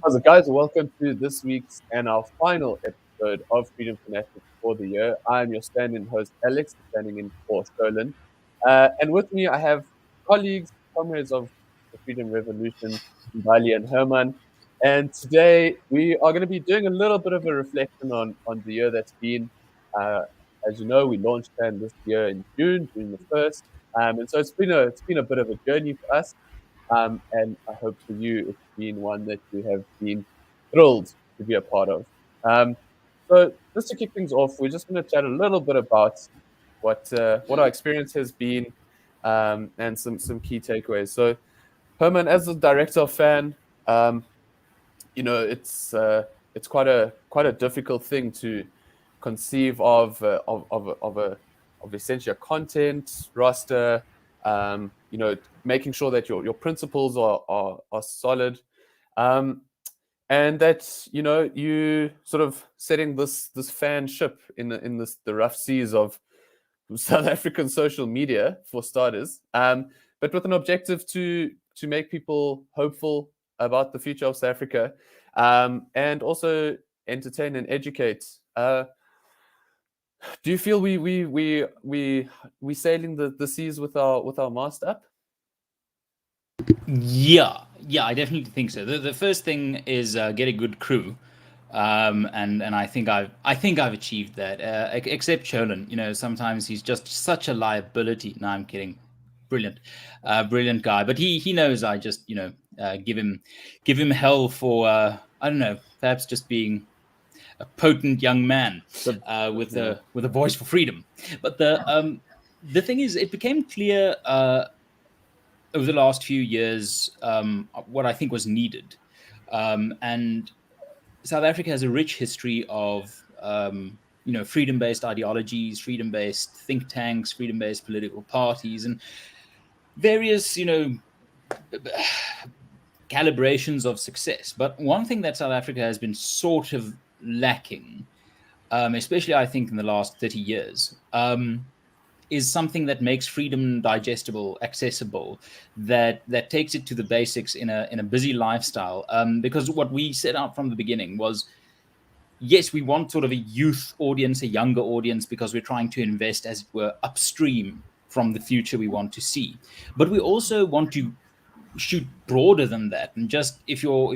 So guys, welcome to this week's and our final episode of Freedom FANatics for the year. I'm your stand-in host, Alex, standing in for Stolen. And with me, I have colleagues, comrades of the Freedom Revolution, Bali and Herman. And today we are going to be doing a little bit of a reflection on the year that's been. Uh, as you know, we launched FAN this year in June the 1st. And so it's been a bit of a journey for us. And I hope for you it's been one that you have been thrilled to be a part of. So just to kick things off, we're just going to chat a little bit about what our experience has been, and some key takeaways. So Herman, as the director of FAN, it's quite a difficult thing to conceive of essentially a content roster. Making sure that your principles are solid, and that you sort of setting this fan ship in the rough seas of South African social media for starters, but with an objective to make people hopeful about the future of South Africa, and also entertain and educate. Do you feel we sailing the seas with our mast up? Yeah, I definitely think so. The first thing is get a good crew, and I think I've achieved that. Except Cholan, sometimes he's just such a liability. No, I'm kidding. Brilliant guy. But he knows I just give him hell for I don't know, perhaps just being a potent young man with a voice for freedom. But the thing is, it became clear over the last few years what I think was needed, and South Africa has a rich history of freedom-based ideologies, freedom-based think tanks, freedom-based political parties, and various calibrations of success. But one thing that South Africa has been sort of lacking, especially I think in the last 30 years, is something that makes freedom digestible, accessible, that takes it to the basics in a busy lifestyle. Because what we set out from the beginning was, yes, we want sort of a youth audience, a younger audience, because we're trying to invest, as it were, upstream from the future we want to see. But we also want to shoot broader than that, and just if you're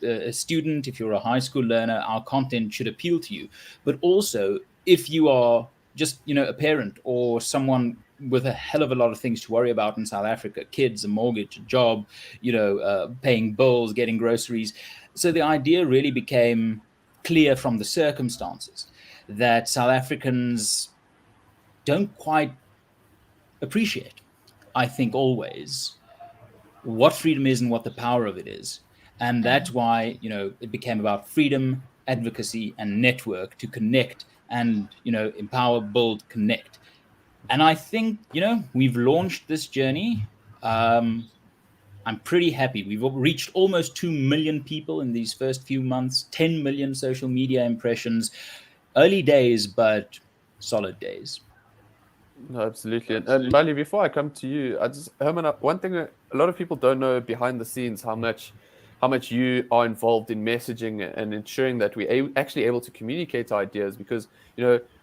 a student, if you're a high school learner, our content should appeal to you. But also, if you are just a parent or someone with a hell of a lot of things to worry about in South Africa, kids, a mortgage, a job, paying bills, getting groceries. So the idea really became clear from the circumstances that South Africans don't quite appreciate, I think, always what freedom is and what the power of it is. And that's why, it became about freedom, advocacy, and network to connect and, empower, build, connect. And I think, we've launched this journey. I'm pretty happy. We've reached almost 2 million people in these first few months, 10 million social media impressions. Early days, but solid days. No, absolutely. And Bali, before I come to you, Herman, one thing a lot of people don't know behind the scenes, how much you are involved in messaging and ensuring that we're actually able to communicate ideas, because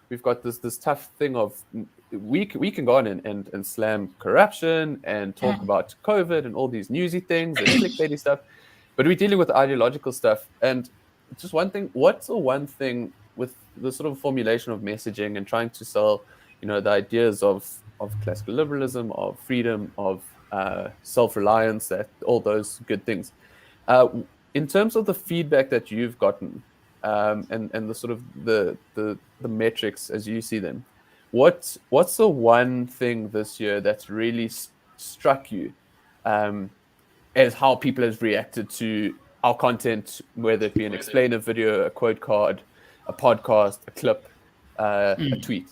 we've got this tough thing of we can go on and slam corruption and talk about COVID and all these newsy things and clickbaity stuff, but we're dealing with ideological stuff. And just one thing, what's the one thing with the sort of formulation of messaging and trying to sell the ideas of classical liberalism, of freedom, of self-reliance, that all those good things. In terms of the feedback that you've gotten, and the sort of the metrics as you see them, what's the one thing this year that's really struck you as how people have reacted to our content, whether it be an explainer video, a quote card, a podcast, a clip, a tweet?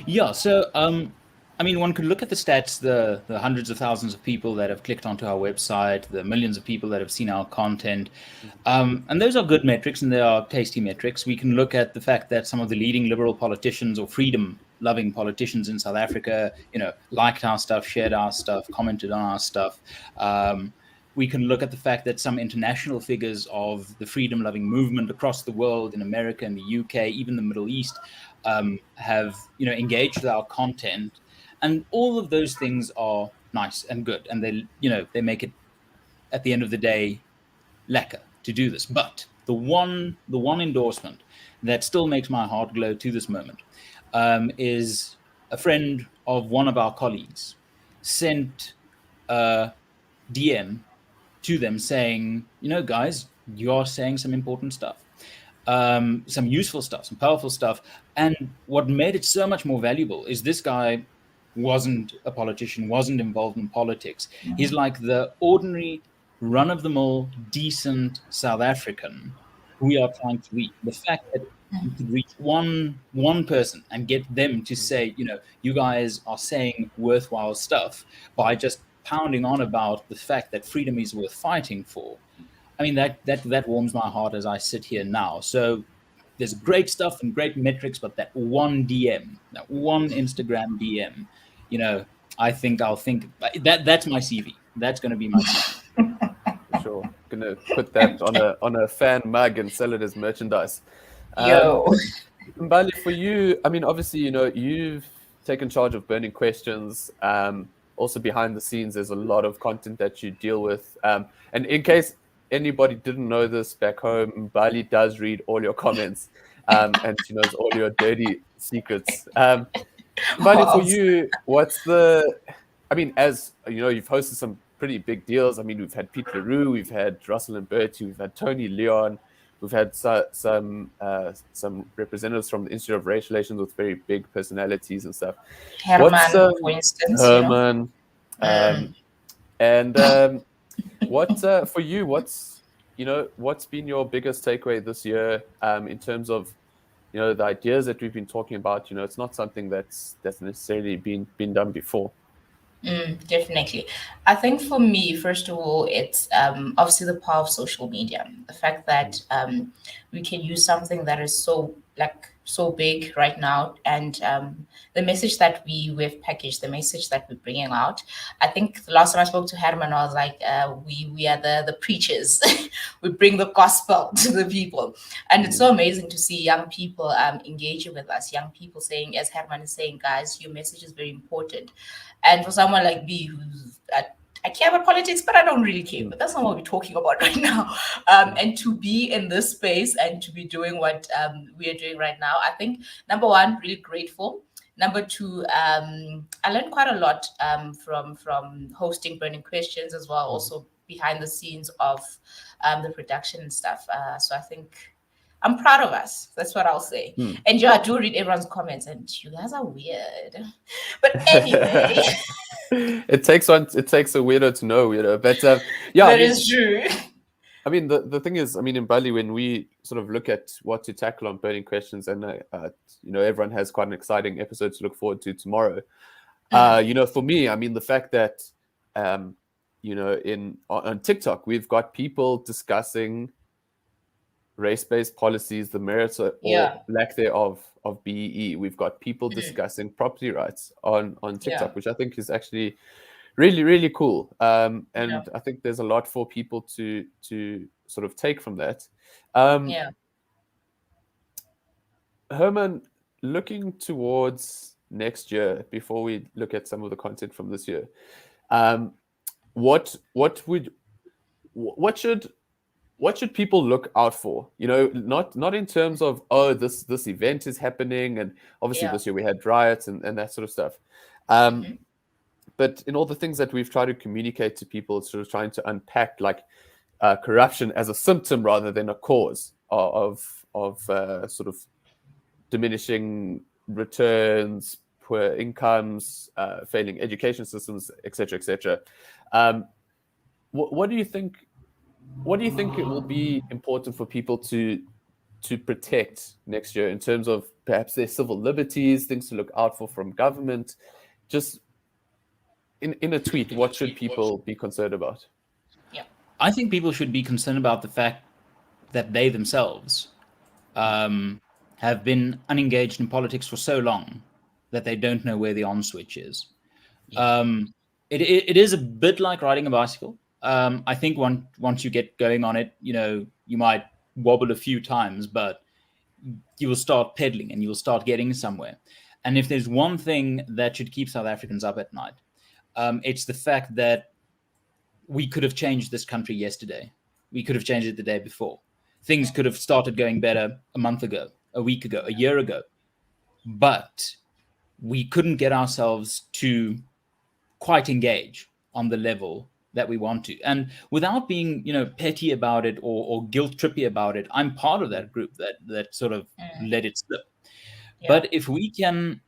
Yeah, so one could look at the stats, the hundreds of thousands of people that have clicked onto our website, the millions of people that have seen our content, and those are good metrics and they are tasty metrics. We can look at the fact that some of the leading liberal politicians or freedom-loving politicians in South Africa, liked our stuff, shared our stuff, commented on our stuff. we can look at the fact that some international figures of the freedom-loving movement across the world, in America and the UK, even the Middle East, have engaged with our content, and all of those things are nice and good, and they make it, at the end of the day, lekker to do this. But the one endorsement that still makes my heart glow to this moment is a friend of one of our colleagues sent a DM to them saying, guys, you are saying some important stuff, some useful stuff, some powerful stuff. And what made it so much more valuable is this guy wasn't a politician, wasn't involved in politics. He's like the ordinary, run of the mill, decent South African who we are trying to reach. The fact that you could reach one person and get them to say, you guys are saying worthwhile stuff by just pounding on about the fact that freedom is worth fighting for. I mean, that warms my heart as I sit here now. So there's great stuff and great metrics, but that one DM, that one Instagram DM, I think I'll think that's my CV. That's going to be my CV. For sure. Gonna put that on a fan mug and sell it as merchandise. Yo. Mbali, for you, I mean, obviously, you've taken charge of Burning Questions. Also behind the scenes, there's a lot of content that you deal with. And in case anybody didn't know this back home, Mbali does read all your comments, and she knows all your dirty secrets. Mbali, for you, as you've hosted some pretty big deals. I mean, we've had Pete LaRue, we've had Russell and Bertie, we've had Tony Leon, we've had some representatives from the Institute of Race Relations with very big personalities and stuff. Herman, for instance. Herman. What for you? What's been your biggest takeaway this year in terms of the ideas that we've been talking about? It's not something that's necessarily been done before. Definitely. I think for me, first of all, it's obviously the power of social media. The fact that we can use something that is so big right now, and the message that we've packaged, the message that we're bringing out. I think the last time I spoke to Herman, I was like, we are the preachers. We bring the gospel to the people, and it's so amazing to see young people engaging with us. Young people saying, as Herman is saying, guys, your message is very important. And for someone like me, who's I care about politics, but I don't really care. But that's not what we're talking about right now. And to be in this space and to be doing what we are doing right now, I think, number one, really grateful. Number two, I learned quite a lot from hosting Burning Questions as well, also behind the scenes of the production and stuff. So I think I'm proud of us. That's what I'll say. And yeah, I do read everyone's comments, and you guys are weird. But anyway. It takes a weirdo to know weirdo. But that is true. I mean, the thing is, I mean, in Bali, when we sort of look at what to tackle on Burning Questions, and everyone has quite an exciting episode to look forward to tomorrow. For me, I mean, the fact that on TikTok, we've got people discussing race-based policies, the merits or lack thereof of BEE. We've got people discussing property rights on TikTok, which I think is actually really, really cool. I think there's a lot for people to sort of take from that. Herman, looking towards next year, before we look at some of the content from this year, what should people look out for? Not in terms of, this event is happening, and obviously this year we had riots and that sort of stuff. But in all the things that we've tried to communicate to people, sort of trying to unpack corruption as a symptom rather than a cause of sort of diminishing returns, poor incomes, failing education systems, etc., etc. What do you think? What do you think it will be important for people to protect next year in terms of perhaps their civil liberties, things to look out for from government? Just in a tweet, what should people be concerned about? I think people should be concerned about the fact that they themselves have been unengaged in politics for so long that they don't know where the on switch is. It is a bit like riding a bicycle. I think once you get going on it, you might wobble a few times, but you will start pedaling and you will start getting somewhere. And if there's one thing that should keep South Africans up at night, it's the fact that we could have changed this country yesterday. We could have changed it the day before. Things could have started going better a month ago, a week ago, a year ago. But we couldn't get ourselves to quite engage on the level that we want to. And without being, petty about it or guilt trippy about it, I'm part of that group that sort of let it slip. Yeah. But if we can,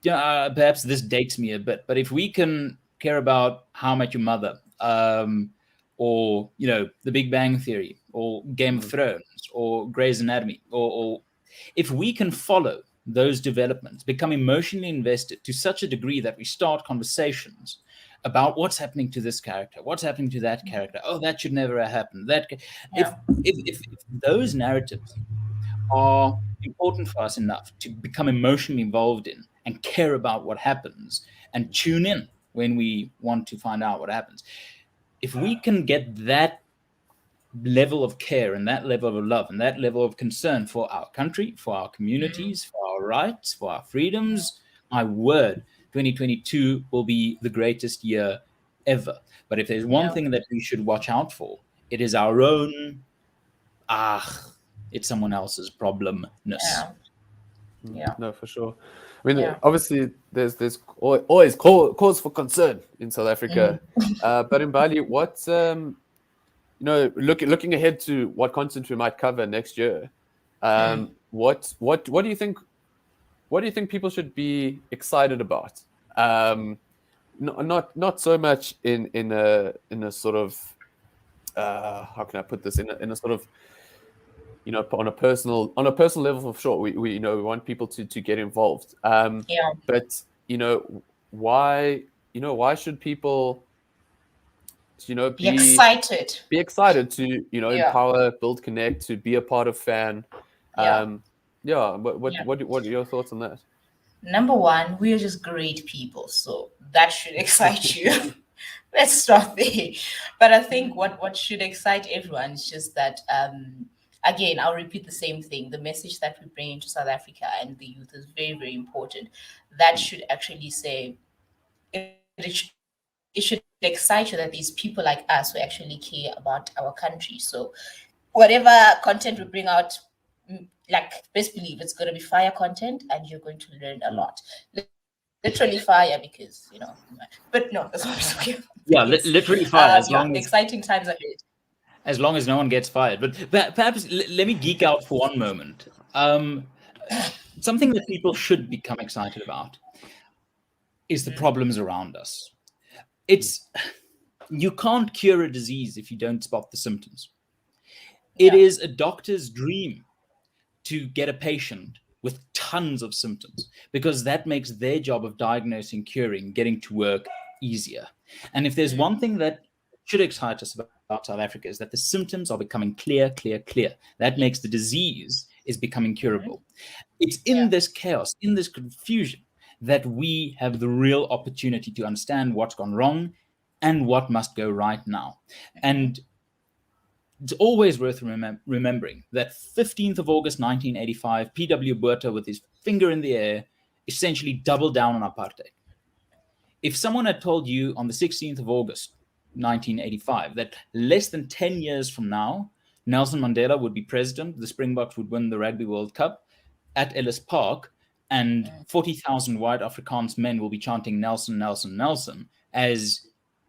perhaps this dates me a bit, but if we can care about How I Met Your Mother, or The Big Bang Theory, or Game of Thrones, or Grey's Anatomy, or if we can follow those developments, become emotionally invested to such a degree that we start conversations about what's happening to this character, what's happening to that character. Oh, that should never have happened. If those narratives are important for us enough to become emotionally involved in and care about what happens and tune in when we want to find out what happens, if we can get that level of care and that level of love and that level of concern for our country, for our communities, for our rights, for our freedoms, my word, 2022 will be the greatest year ever. But if there's one thing that we should watch out for, it is our own, it's someone else's problemness. Yeah. No, for sure. I mean, obviously, there's always cause for concern in South Africa, but in Bali, what's looking ahead to what content we might cover next year, what do you think? What do you think people should be excited about? Not so much in a sort of how can I put this, in a sort of, on a personal level, for sure. We want people to get involved. But why should people be excited? Be excited to empower, build, connect, to be a part of FAN. What are your thoughts on that? Number one, we are just great people, so that should excite you. Let's start there. But I think what should excite everyone is just that, again, I'll repeat the same thing. The message that we bring into South Africa and the youth is very, very important. That should actually say, it should excite you that these people like us who actually care about our country. So whatever content we bring out, best believe it's going to be fire content and you're going to learn a lot. Literally fire, because but no, that's what we're talking about. Yeah, literally fire. As long as exciting times ahead. As long as no one gets fired. But perhaps let me geek out for one moment. Something that people should become excited about is the problems around us. You can't cure a disease if you don't spot the symptoms. It is a doctor's dream to get a patient with tons of symptoms, because that makes their job of diagnosing, curing, getting to work easier. And if there's one thing that should excite us about South Africa, is that the symptoms are becoming clear. That makes the disease is becoming curable. It's in this chaos, in this confusion, that we have the real opportunity to understand what's gone wrong and what must go right now. And it's always worth remembering that 15th of August 1985, P.W. Botha, with his finger in the air, essentially doubled down on apartheid. If someone had told you on the 16th of August 1985 that less than 10 years from now, Nelson Mandela would be president, the Springboks would win the Rugby World Cup at Ellis Park, and 40,000 white Afrikaans men will be chanting Nelson, Nelson, Nelson as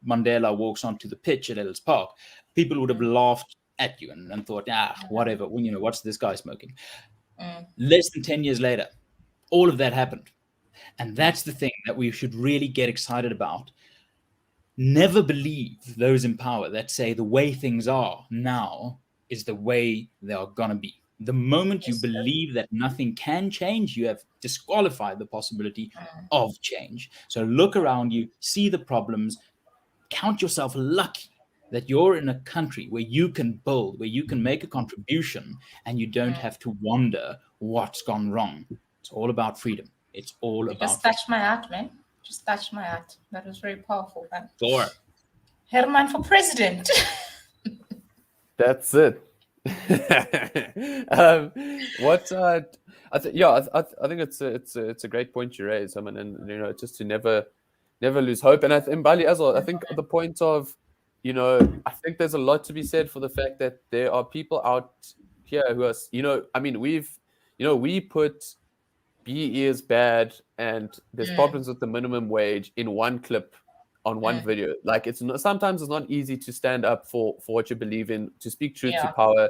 Mandela walks onto the pitch at Ellis Park, people would have laughed at you and thought, whatever, what's this guy smoking? Less than 10 years later, all of that happened. And that's the thing that we should really get excited about. Never believe those in power that say the way things are now is the way they are going to be. The moment you believe that nothing can change, you have disqualified the possibility of change. So look around you, see the problems, count yourself lucky that you're in a country where you can build, where you can make a contribution, and you don't have to wonder what's gone wrong. It's all about freedom. It's all about just touch my heart, man. Just touch my heart. That was very powerful, man. Sure. Herman for president. That's it. What I think, yeah, I think it's a great point you raise. I mean, and just to never lose hope. And in Bali as well, I think the point of, I think there's a lot to be said for the fact that there are people out here who are, I mean, we put BE is bad and there's problems with the minimum wage in one clip on one video. Like sometimes it's not easy to stand up for what you believe in, to speak truth to power,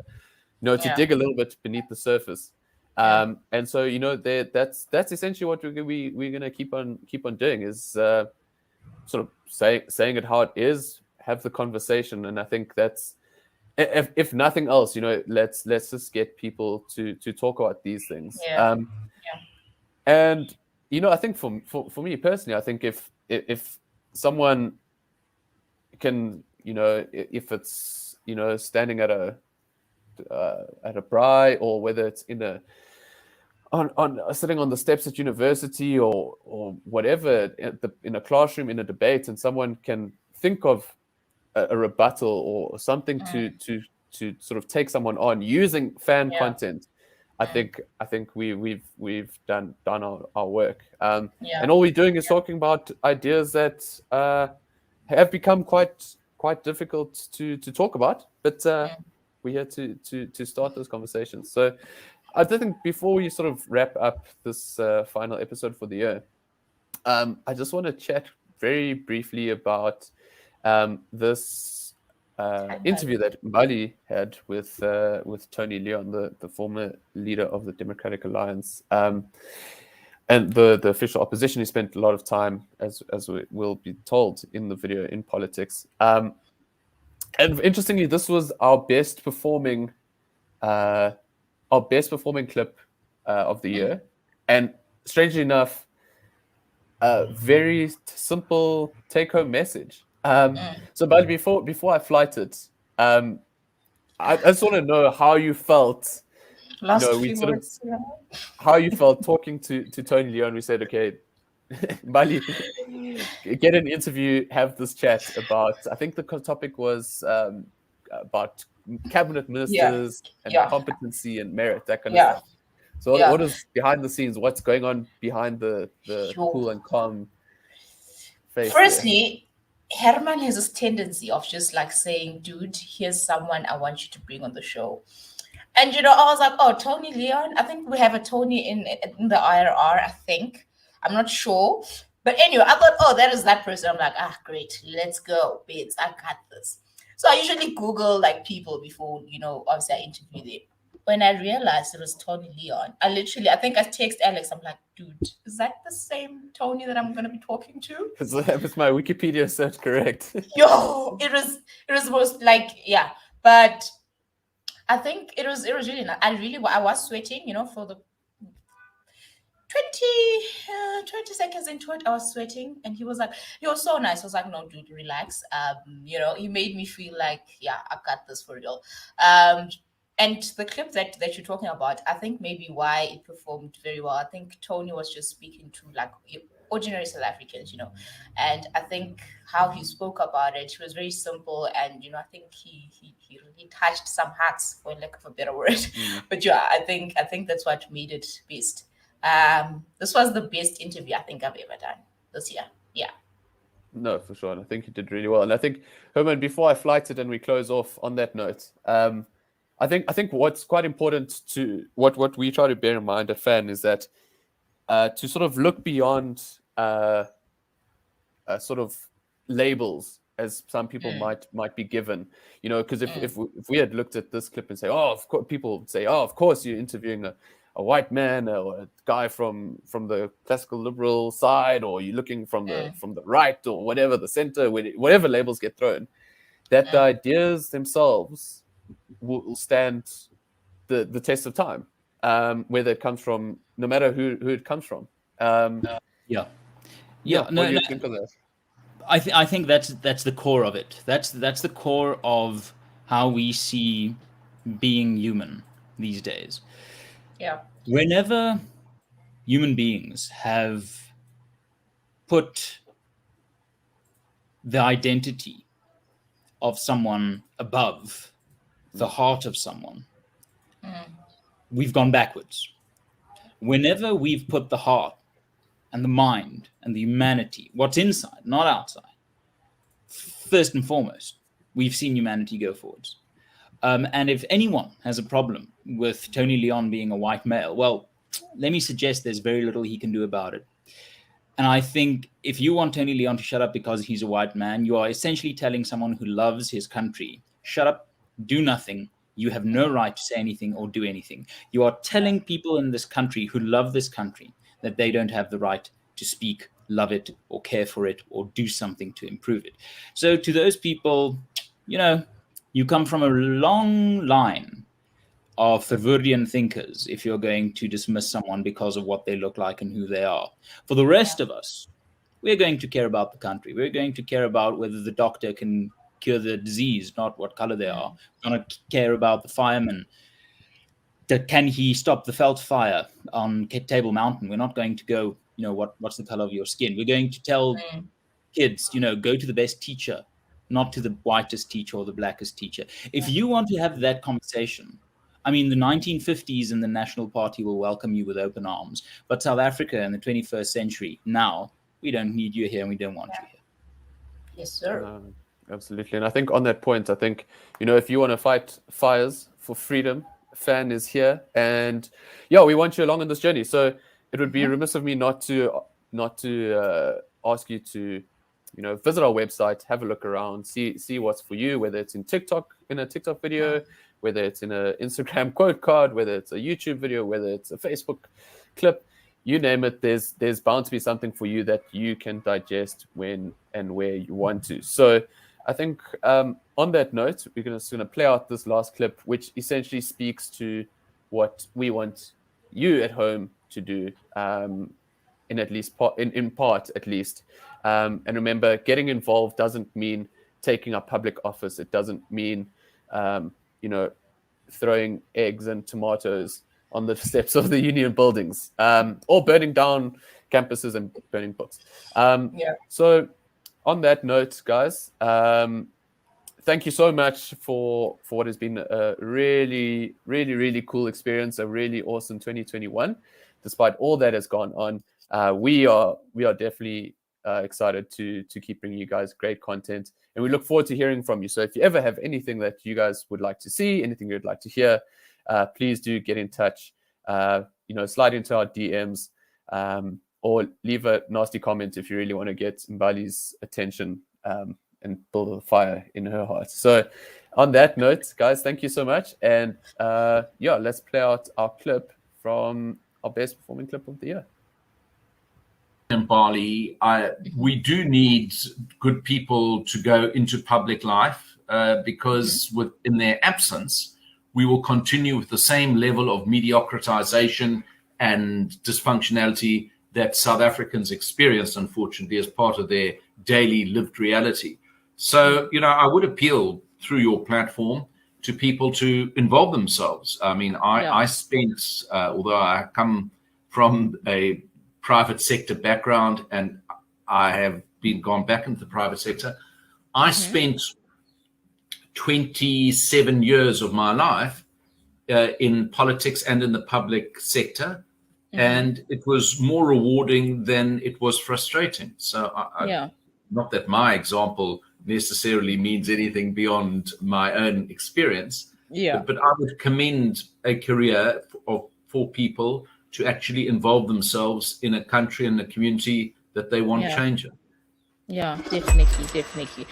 to dig a little bit beneath the surface. And so that's essentially what we're gonna keep on doing, is sort of saying it how it is, have the conversation. And I think that's, if nothing else, let's just get people to talk about these things. And I think for me personally, I think if someone can, if it's standing at a braai, or whether it's sitting on the steps at university or whatever, in a classroom, in a debate, and someone can think of a rebuttal or something to sort of take someone on using fan content, I think we've done our work. And all we're doing is talking about ideas that have become quite difficult to talk about, but we're here to start those conversations. So I think before we sort of wrap up this final episode for the year, I just want to chat very briefly about this interview that Mbali had with Tony Leon, the former leader of the Democratic Alliance, and the official opposition. He spent a lot of time, as we will be told in the video, in politics. And interestingly, this was our best performing clip of the year, and strangely enough, a very simple take-home message. So, but before I flight it, I just want to know how you felt. How you felt talking to Tony Leon. We said, okay, Bali, get an interview, have this chat about, I think the topic was about cabinet ministers and competency and merit, that kind of stuff. So what is behind the scenes? What's going on behind the cool and calm face? Firstly, Herman has this tendency of just like saying, dude, here's someone I want you to bring on the show. And, I was like, oh, Tony Leon. I think we have a Tony in the IRR, I think. I'm not sure. But anyway, I thought, oh, that is that person. I'm like, great. Let's go, babes. I got this. So I usually Google like people before, obviously I interview them. When I realized it was Tony Leon, I think I text Alex. I'm like, dude, is that the same Tony that I'm going to be talking to? Is my Wikipedia search correct? Yo, it was most like, but I think it was really nice. I was sweating, for the 20 seconds into it, I was sweating, and he was like, "You're so nice." I was like, "No, dude, relax." He made me feel like, I got this for real. And the clip that you're talking about, I think maybe why it performed very well. I think Tony was just speaking to like ordinary South Africans, and I think how he spoke about it was very simple, and I think he really touched some hearts, for lack of a better word. But I think that's what made it best. This was the best interview I think I've ever done this year. Yeah. No, for sure. And I think you did really well. And I think, Herman, before I flight it and we close off on that note, I think what's quite important to what we try to bear in mind at FAN is that to sort of look beyond sort of labels, as some people might be given, because if we had looked at this clip and say, oh, of course, people would say, oh, of course you're interviewing a white man or a guy from the classical liberal side, or you're looking from the right or whatever, the center, whatever labels get thrown, that the ideas themselves will stand the test of time, whether it comes from, no matter who it comes from. What do you think of that? I think that's the core of it. That's the core of how we see being human these days. Yeah. Whenever human beings have put the identity of someone above the heart of someone, we've gone backwards. Whenever we've put the heart and the mind and the humanity, what's inside, not outside, first and foremost, we've seen humanity go forwards. And if anyone has a problem with Tony Leon being a white male, well, let me suggest there's very little he can do about it. And I think if you want Tony Leon to shut up because he's a white man, you are essentially telling someone who loves his country, shut up, do nothing. You have no right to say anything or do anything. You are telling people in this country who love this country that they don't have the right to speak, love it, or care for it, or do something to improve it. So to those people, you come from a long line of Verwoerdian thinkers if you're going to dismiss someone because of what they look like and who they are. For the rest of us, we're going to care about the country. We're going to care about whether the doctor can cure the disease, not what color they are. We're going to care about the fireman. Can he stop the Veld fire on Table Mountain? We're not going to go, what's the color of your skin? We're going to tell kids, go to the best teacher, not to the whitest teacher or the blackest teacher. If you want to have that conversation, the 1950s and the National Party will welcome you with open arms. But South Africa in the 21st century, now, we don't need you here and we don't want you here. Yes, sir. Absolutely. And I think on that point, if you want to fight fires for freedom, FAN is here. And we want you along on this journey. So it would be remiss of me not to ask you to, visit our website, have a look around, see what's for you, whether it's in a TikTok video, whether it's in an Instagram quote card, whether it's a YouTube video, whether it's a Facebook clip, you name it, there's bound to be something for you that you can digest when and where you want to. So I think on that note, we're just going to play out this last clip, which essentially speaks to what we want you at home to do, in part at least. And remember, getting involved doesn't mean taking up public office. It doesn't mean throwing eggs and tomatoes on the steps of the union buildings, or burning down campuses and burning books. So on that note, guys, thank you so much for what has been a really, really, really cool experience, a really awesome 2021. Despite all that has gone on, we are definitely excited to keep bringing you guys great content, and we look forward to hearing from you. So if you ever have anything that you guys would like to see, anything you'd like to hear, please do get in touch. Slide into our DMs, or leave a nasty comment if you really want to get Mbali's attention and build a fire in her heart. So on that note, guys, thank you so much. And let's play out our clip from our best performing clip of the year. Mbali, we do need good people to go into public life because in their absence, we will continue with the same level of mediocritization and dysfunctionality that South Africans experience, unfortunately, as part of their daily lived reality. So, I would appeal through your platform to people to involve themselves. I spent, although I come from a private sector background and I have gone back into the private sector, I spent 27 years of my life in politics and in the public sector. And it was more rewarding than it was frustrating. So not that my example necessarily means anything beyond my own experience, but I would commend a career for people to actually involve themselves in a country and a community that they want change in. Yeah, definitely.